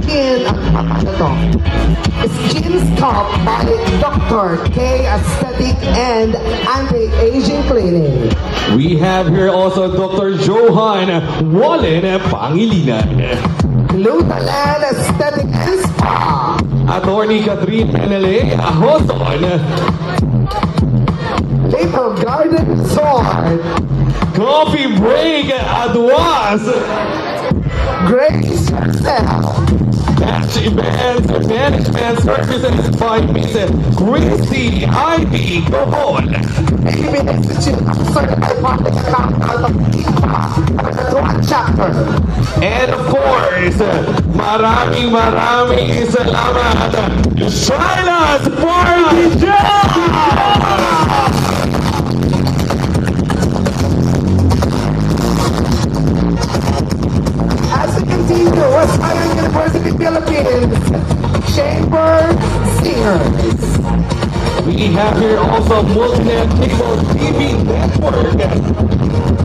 Skin Sculpt by Dr. K Aesthetic and Anti-Aging Clinic. We have here also Dr. Johan Wallen Pangilinan. Glutaland Aesthetic and Spa. Attorney Catherine Penele Ahoson. Little Garden Resort. Coffee Break Adwas. Grace Yourself. Batch Events Management Services by Miss Christy Ivy Gohol. Chapter. And of course, maraming salamat, Silas Party As we continue, West Island University Philippines Chamber Singers. We have here also Multinet Cable TV Network.